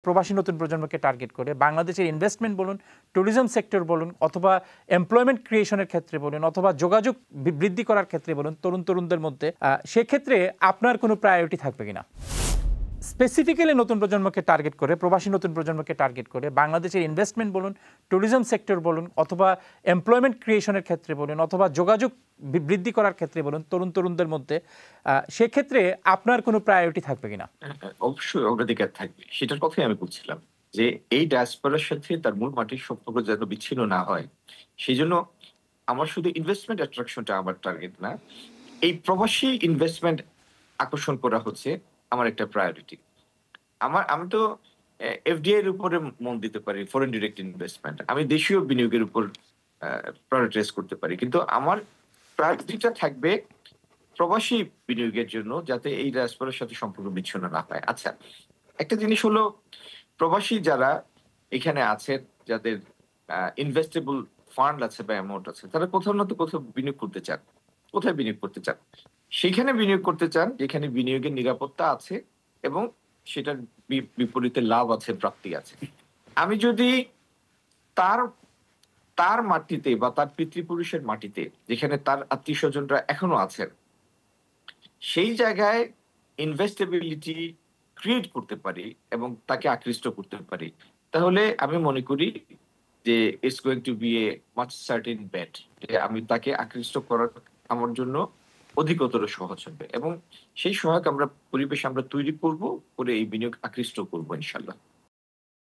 প্রবাসী নতুন প্রজন্মকে টার্গেট করে বাংলাদেশের ইনভেস্টমেন্ট বলুন, ট্যুরিজম সেক্টর বলুন, অথবা এমপ্লয়মেন্ট ক্রিয়েশনের ক্ষেত্রে বলুন, অথবা যোগাযোগ বৃদ্ধি করার ক্ষেত্রে বলুন, তরুণদের মধ্যে সেক্ষেত্রে আপনার কোনো প্রায়োরিটি থাকবে কিনা? স্পেসিফিক্যালি নতুন প্রজন্মকে টার্গেট করে, প্রবাসী নতুন প্রজন্মকে টার্গেট করে বাংলাদেশের ইনভেস্টমেন্ট বলুন, ট্যুরিজম সেক্টর বলুন, অথবা এমপ্লয়মেন্ট ক্রিয়েশনের ক্ষেত্রে বলুন, অথবা যোগাযোগ বৃদ্ধি করার ক্ষেত্রে বলুন, তরুণদের মধ্যে সেক্ষেত্রে আপনার কোনো প্রায়োরিটি থাকবে কিনা? অবশ্যই অগ্রাধিকার থাকবে। সেটার কথাই আমি বলছিলাম যে এই ডায়াসপোরার সাথে তার মূল মাটির সম্পর্ক যেন বিচ্ছিন্ন না হয়। সেজন্য আমার শুধু ইনভেস্টমেন্ট অ্যাট্রাকশনটা আমার টার্গেট না। এই প্রবাসী ইনভেস্টমেন্ট আকর্ষণ করা হচ্ছে আমার একটা প্রায়োরিটি। আমি তো এফডিআই এর উপরে মন দিতে পারি, ফরেন ডিরেক্ট ইনভেস্টমেন্ট। আমি দেশীয় বিনিয়োগের উপর প্রায়োরিটাইজ করতে পারি। কিন্তু আমার প্রায়োরিটিটা থাকবে প্রবাসী বিনিয়োগের জন্য, যাতে এই ডায়াসপোরার সাথে সম্পর্ক বিচ্ছিন্ন না হয়। আচ্ছা, একটা জিনিস হলো প্রবাসী যারা এখানে আছেন, যাদের ইনভেস্টেবল ফান্ড আছে বা অ্যামাউন্ট আছে, তারা কোথাও না তো কোথাও বিনিয়োগ করতে চান। কোথায় বিনিয়োগ করতে চান? সেখানে বিনিয়োগ করতে চান যেখানে বিনিয়োগের নিরাপত্তা আছে এবং সেটার বিপরীতে লাভ আছে, প্রাপ্তি আছে। আমি যদি তার তার মাটিতে বা তার পিতৃপুরুষের মাটিতে, যেখানে তার আত্মীয়স্বজনরা এখনো আছেন, সেই জায়গায় ইনভেস্টেবিলিটি ক্রিয়েট করতে পারি এবং তাকে আকৃষ্ট করতে পারি, তাহলে আমি মনে করি যে it's going to be a much certain bet. আমি তাকে আকৃষ্ট করার আমার জন্য অধিকতর সহজ হবে এবং সেই সহায়ক পরিবেশ আমরা তৈরি করব, করে এই বিনিয়োগ আকৃষ্ট করব ইনশাল্লাহ।